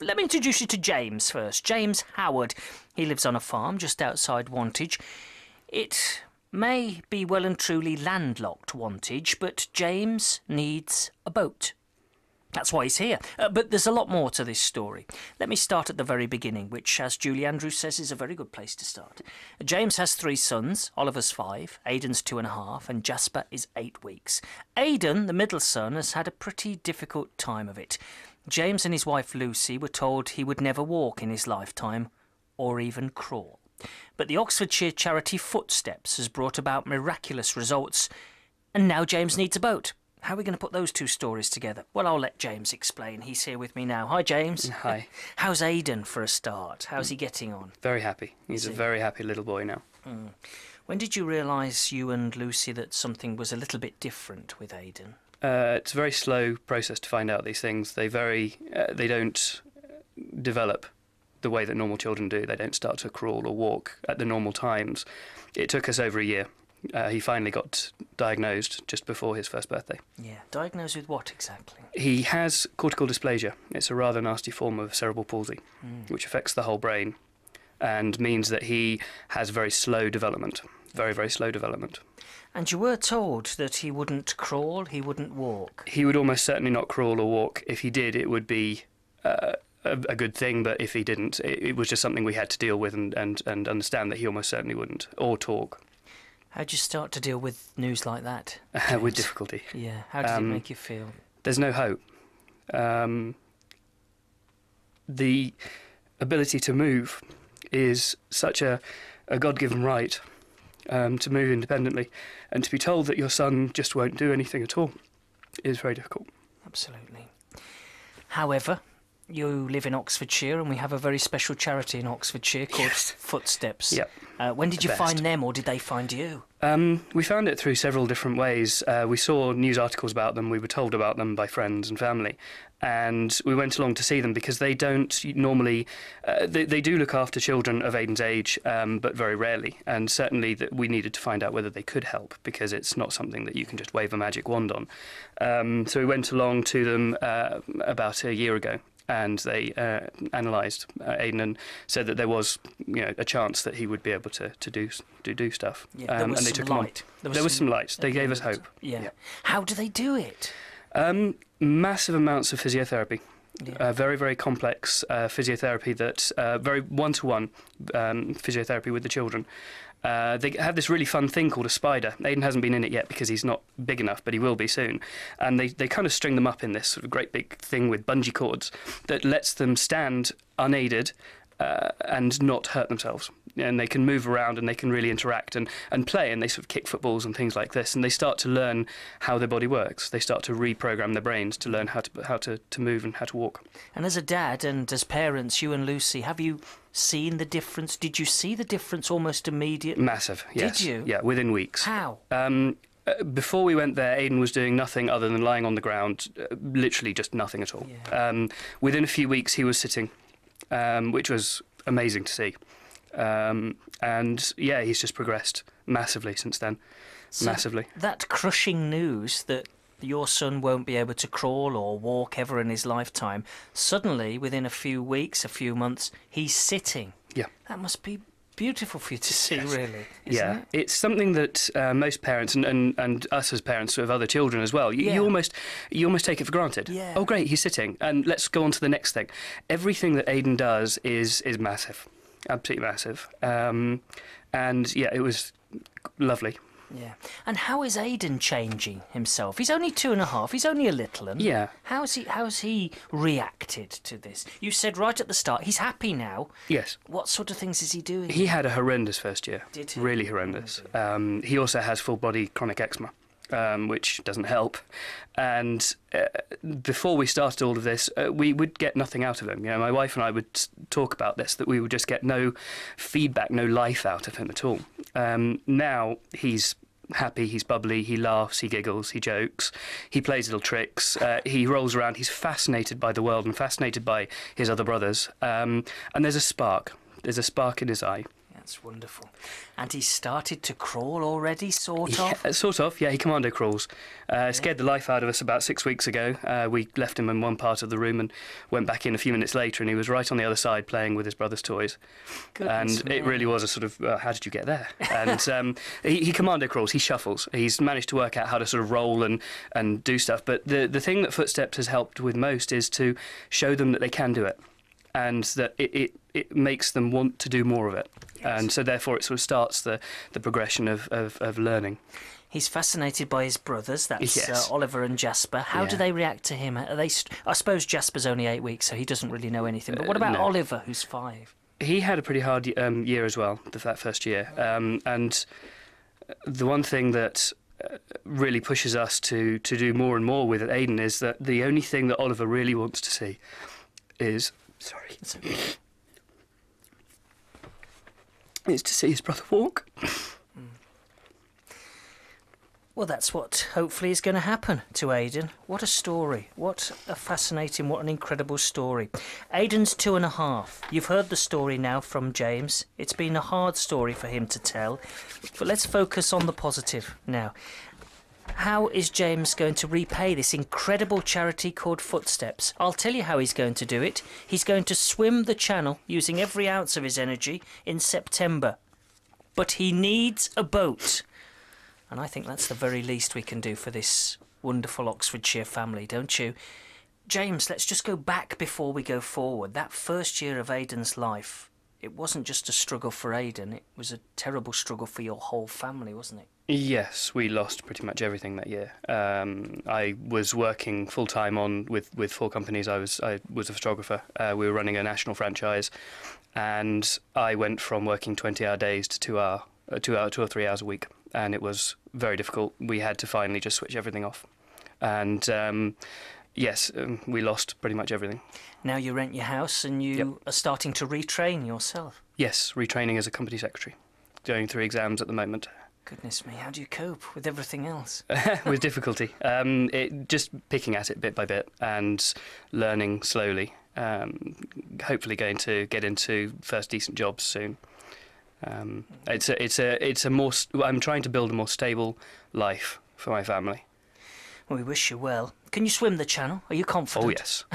Let me introduce you to James first. James Howard. He lives on a farm just outside Wantage. It may be well and truly landlocked, Wantage, but James needs a boat. That's why he's here. But there's a lot more to this story. Let me start at the very beginning, which, as Julie Andrews says, is a very good place to start. James has 3 sons. Oliver's 5, Aidan's 2.5, and Jasper is 8 weeks. Aidan, the middle son, has had a pretty difficult time of it. James and his wife Lucy were told he would never walk in his lifetime, or even crawl. But the Oxfordshire charity Footsteps has brought about miraculous results, and now James needs a boat. How are we going to put those 2 stories together? Well, I'll let James explain. He's here with me now. Hi, James. Hi. How's Aidan for a start? How's he getting on? Very happy. He's a very happy little boy now. When did you realise, you and Lucy, that something was a little bit different with Aidan? It's a very slow process to find out these things. They don't develop the way that normal children do. They don't start to crawl or walk at the normal times. It took us over a year. He finally got diagnosed just before his first birthday. Yeah, diagnosed with what exactly? He has cortical dysplasia. It's a rather nasty form of cerebral palsy, which affects the whole brain and means that he has very slow development, very, very slow development. And you were told that he wouldn't crawl, he wouldn't walk. He would almost certainly not crawl or walk. If he did, it would be a good thing, but if he didn't, it was just something we had to deal with and understand that he almost certainly wouldn't, or talk. How'd you start to deal with news like that? With difficulty. Yeah, how did it make you feel? There's no hope. The ability to move is such a God-given right, to move independently, and to be told that your son just won't do anything at all is very difficult. Absolutely. However, you live in Oxfordshire, and we have a very special charity in Oxfordshire called Footsteps. Yep. When did you find them, or did they find you? We found it through several different ways. We saw news articles about them, we were told about them by friends and family, and we went along to see them because they don't normally... they do look after children of Aidan's age, but very rarely, and certainly that we needed to find out whether they could help, because it's not something that you can just wave a magic wand on. So we went along to them about a year ago, and they analysed Aidan and said that there was, a chance that he would be able to do stuff. Yeah, there was and they some took light. There was some light. They gave us hope. Yeah. How do they do it? Massive amounts of physiotherapy. Yeah. Very, very complex physiotherapy that very one-to-one physiotherapy with the children. They have this really fun thing called a spider. Aidan hasn't been in it yet because he's not big enough, but he will be soon. And they kind of string them up in this sort of great big thing with bungee cords that lets them stand unaided and not hurt themselves. And they can move around and they can really interact and play, and they sort of kick footballs and things like this, and they start to learn how their body works. They start to reprogram their brains to learn how to move and how to walk. And as a dad and as parents, you and Lucy, have you seen the difference? Did you see the difference almost immediately? Massive, yes. Did you? Yeah, within weeks. How? Before we went there, Aidan was doing nothing other than lying on the ground, literally just nothing at all. Yeah. Within a few weeks, he was sitting, which was amazing to see. And yeah, he's just progressed massively since then. So massively. That crushing news that your son won't be able to crawl or walk ever in his lifetime, suddenly, within a few weeks, a few months, he's sitting. Yeah. That must be beautiful for you to see, really. Yeah, It? it's something that most parents and us as parents of other children as well, you almost take it for granted. Yeah. Oh, great, he's sitting, and let's go on to the next thing. Everything that Aidan does is massive, absolutely massive. And yeah, it was lovely. Yeah. And how is Aidan changing himself? He's only 2.5. He's only a little one. Yeah. How's he reacted to this? You said right at the start he's happy now. Yes. What sort of things is he doing? He had a horrendous first year. Did he? Really horrendous. He also has full body chronic eczema, which doesn't help. And before we started all of this, we would get nothing out of him. My wife and I would talk about this, that we would just get no feedback, no life out of him at all. Now he's happy, he's bubbly, he laughs, he giggles, he jokes, he plays little tricks, he rolls around, he's fascinated by the world and fascinated by his other brothers. And there's a spark in his eye. Yeah. That's wonderful. And he started to crawl already, sort of? Sort of, yeah, he commando crawls. Scared the life out of us about 6 weeks ago. We left him in one part of the room and went back in a few minutes later, and he was right on the other side playing with his brother's toys. Goodness and me. it really was a sort of, how did you get there? And he commando crawls, he shuffles. He's managed to work out how to sort of roll and do stuff. But the thing that Footsteps has helped with most is to show them that they can do it, and that it makes them want to do more of it. Yes. And so therefore it sort of starts the progression of learning. He's fascinated by his brothers, that's Yes. Oliver and Jasper. How do they react to him? Are they? I suppose Jasper's only 8 weeks, so he doesn't really know anything. But what about No. Oliver, who's 5? He had a pretty hard year as well, that first year. And the one thing that really pushes us to do more and more with Aidan is that the only thing that Oliver really wants to see is... Sorry. It's okay. Is to see his brother walk. Well, that's what hopefully is going to happen to Aidan. What a story. What a fascinating, what an incredible story. Aidan's 2.5. You've heard the story now from James. It's been a hard story for him to tell. But let's focus on the positive now. How is James going to repay this incredible charity called Footsteps? I'll tell you how he's going to do it. He's going to swim the channel using every ounce of his energy in September. But he needs a boat. And I think that's the very least we can do for this wonderful Oxfordshire family, don't you? James, let's just go back before we go forward. That first year of Aidan's life, it wasn't just a struggle for Aidan, it was a terrible struggle for your whole family, wasn't it? Yes, we lost pretty much everything that year. I was working full-time with 4 companies. I was a photographer. We were running a national franchise, and I went from working 20-hour days to 2 or 3 hours a week. And it was very difficult. We had to finally just switch everything off. And yes, we lost pretty much everything. Now you rent your house and you are starting to retrain yourself. Yes, retraining as a company secretary. Going through exams at the moment. Goodness me, how do you cope with everything else? With difficulty. Just picking at it bit by bit and learning slowly. Hopefully going to get into first decent jobs soon. It's a more. I'm trying to build a more stable life for my family. Well, we wish you well. Can you swim the channel? Are you confident? Oh yes.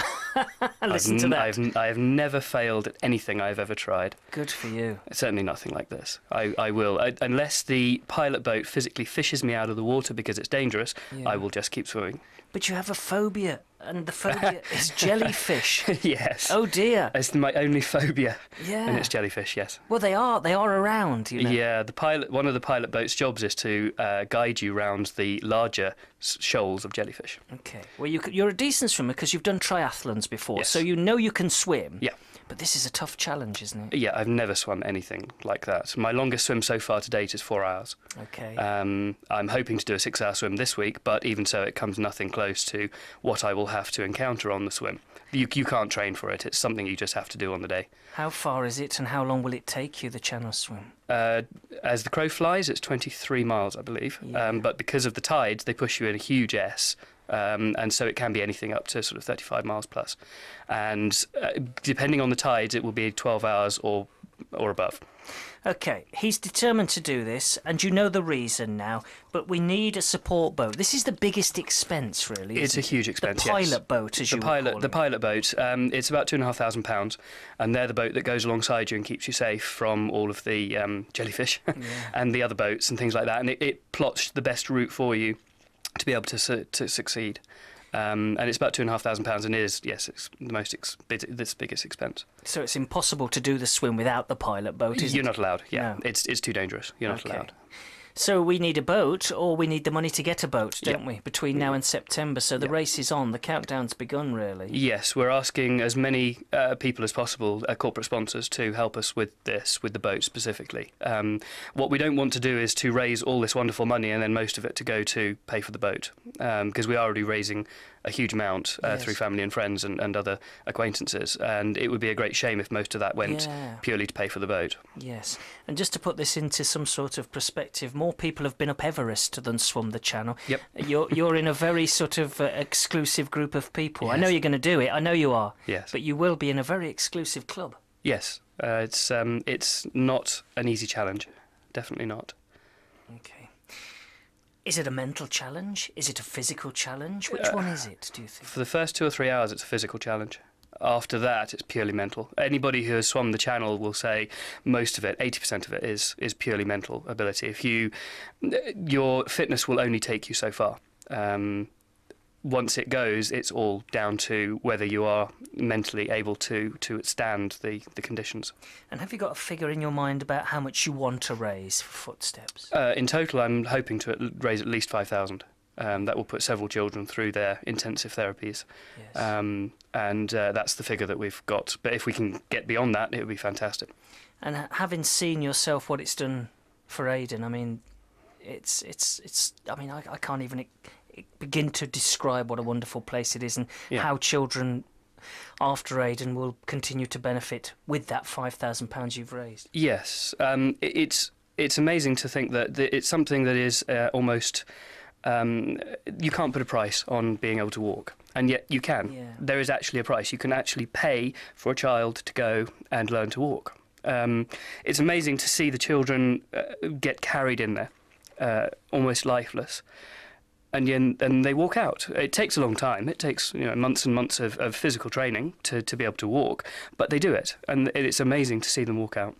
Listen to that. I have never failed at anything I've ever tried. Good for you. Certainly nothing like this. I will, unless the pilot boat physically fishes me out of the water because it's dangerous. I will just keep swimming. But you have a phobia, and the phobia is jellyfish. Yes. Oh dear. It's my only phobia. Yeah. And it's jellyfish. Yes. Well, they are around, you know. Yeah. One of the pilot boat's jobs is to guide you round the larger shoals of jellyfish. Okay. Well, you're a decent swimmer because you've done triathlons before, Yes. so you know you can swim. Yeah. But this is a tough challenge, isn't it? Yeah, I've never swum anything like that. My longest swim so far to date is 4 hours. Okay. I'm hoping to do a 6-hour swim this week, but even so, it comes nothing close to what I will have to encounter on the swim. You can't train for it. It's something you just have to do on the day. How far is it, and how long will it take you, the channel swim? As the crow flies, it's 23 miles, I believe. Yeah. But because of the tides, they push you in a huge S. And so it can be anything up to sort of 35 miles plus. And depending on the tides, it will be 12 hours or above. Okay, he's determined to do this, and you know the reason now, but we need a support boat. This is the biggest expense, really. It's a huge expense, The yes. pilot boat, as you would call The it. pilot boat, it's about £2,500, and they're the boat that goes alongside you and keeps you safe from all of the jellyfish and the other boats and things like that. And it plots the best route for you to be able to succeed. And it's about £2,500, and it is, yes, it's the biggest expense. So it's impossible to do the swim without the pilot boat, isn't You're it? not allowed, yeah. No. It's too dangerous. You're not allowed. So we need a boat, or we need the money to get a boat, don't Yeah. we, between now and September? So the race is on, the countdown's begun, really. Yes, we're asking as many people as possible, corporate sponsors, to help us with this, with the boat specifically. What we don't want to do is to raise all this wonderful money and then most of it to go to pay for the boat, because we're already raising a huge amount through family and friends and other acquaintances, and it would be a great shame if most of that went purely to pay for the boat. Yes, and just to put this into some sort of perspective, more people have been up Everest than swum the channel. Yep. You're in a very sort of exclusive group of people. Yes. I know you're going to do it, I know you are. Yes. But you will be in a very exclusive club. Yes, It's not an easy challenge, definitely not. Okay. Is it a mental challenge? Is it a physical challenge? Which one is it, do you think? For the first 2 or 3 hours, it's a physical challenge. After that, it's purely mental. Anybody who has swum the channel will say most of it, 80% of it, is purely mental ability. Your fitness will only take you so far. Once it goes, it's all down to whether you are mentally able to stand the conditions. And have you got a figure in your mind about how much you want to raise for Footsteps? In total, I'm hoping to raise at least 5,000. That will put several children through their intensive therapies. Yes. And that's the figure that we've got. But if we can get beyond that, it would be fantastic. And having seen yourself what it's done for Aidan, I mean, it's. I mean, I can't even begin to describe what a wonderful place it is, and how children after Aidan will continue to benefit with that £5,000 you've raised. Yes, it's amazing to think that it's something that is almost. You can't put a price on being able to walk, and yet you can. Yeah. There is actually a price. You can actually pay for a child to go and learn to walk. It's amazing to see the children get carried in there, almost lifeless, and then they walk out. It takes a long time. It takes months and months of physical training to be able to walk, but they do it, and it's amazing to see them walk out.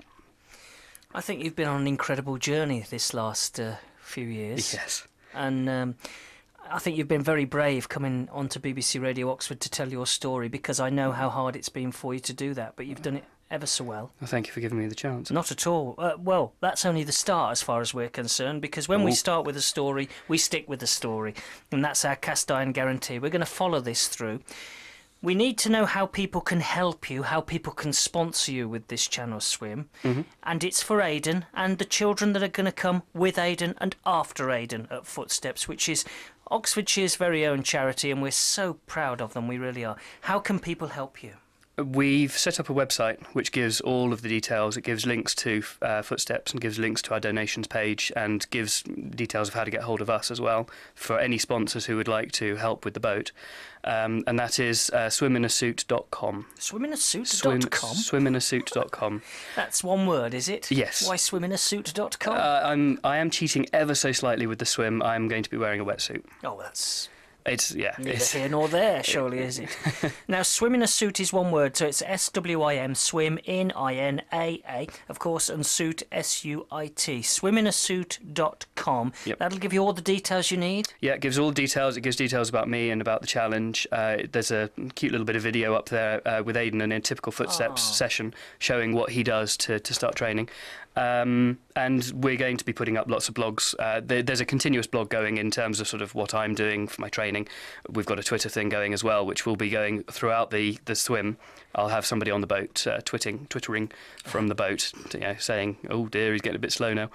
I think you've been on an incredible journey this last few years. Yes. And I think you've been very brave coming onto BBC Radio Oxford to tell your story, because I know how hard it's been for you to do that, but you've done it ever so well. Well, thank you for giving me the chance. Not at all. Well, that's only the start as far as we're concerned, because when we start with a story, we stick with the story, and that's our cast iron guarantee. We're going to follow this through. We need to know how people can help you, how people can sponsor you with this channel swim. Mm-hmm. And it's for Aidan and the children that are going to come with Aidan and after Aidan at Footsteps, which is Oxfordshire's very own charity, and we're so proud of them, we really are. How can people help you? We've set up a website which gives all of the details. It gives links to Footsteps and gives links to our donations page, and gives details of how to get hold of us as well for any sponsors who would like to help with the boat. And that is swiminasuit.com. Swiminasuit.com? Swiminasuit.com. That's one word, is it? Yes. Why swiminasuit.com? I am cheating ever so slightly with the swim. I'm going to be wearing a wetsuit. Oh, that's... Neither here nor there, surely, is it? Now, swim in a suit is one word, so it's SWIM, swim in INAA, of course, and suit SUIT. Swiminasuit.com. Yep. That'll give you all the details you need. Yeah, it gives all the details. It gives details about me and about the challenge. There's a cute little bit of video up there with Aidan in a typical Footsteps session showing what he does to start training. And we're going to be putting up lots of blogs. There's a continuous blog going in terms of sort of what I'm doing for my training. We've got a Twitter thing going as well, which will be going throughout the swim. I'll have somebody on the boat twittering from the boat, saying, "Oh dear, he's getting a bit slow now."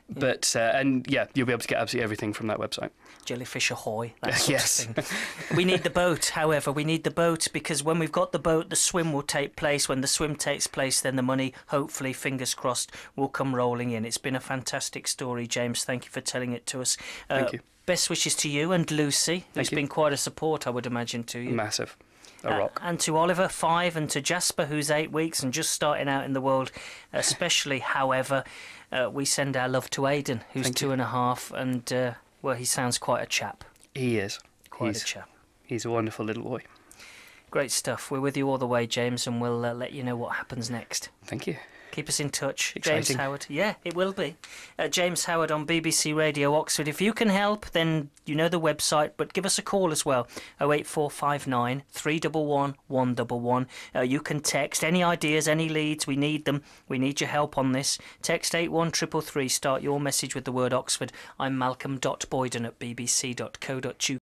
But you'll be able to get absolutely everything from that website. Jellyfish ahoy, that sort Yes. of thing. We need the boat, however. We need the boat, because when we've got the boat, the swim will take place. When the swim takes place, then the money, hopefully, fingers crossed, will come rolling in. It's been a fantastic story, James. Thank you for telling it to us. Thank you. Best wishes to you and Lucy, who's been quite a support, I would imagine, to you. Massive. A rock. And to Oliver, 5, and to Jasper, who's 8 weeks and just starting out in the world, especially, however, we send our love to Aidan, who's 2.5, and, well, he sounds quite a chap. He is. Quite a chap. He's a wonderful little boy. Great stuff. We're with you all the way, James, and we'll let you know what happens next. Thank you. Keep us in touch. Exciting. James Howard. Yeah, it will be. James Howard on BBC Radio Oxford. If you can help, then you know the website, but give us a call as well. 08459 311 111. You can text any ideas, any leads. We need them. We need your help on this. Text 81333. Start your message with the word Oxford. I'm Malcolm.Boyden at bbc.co.uk.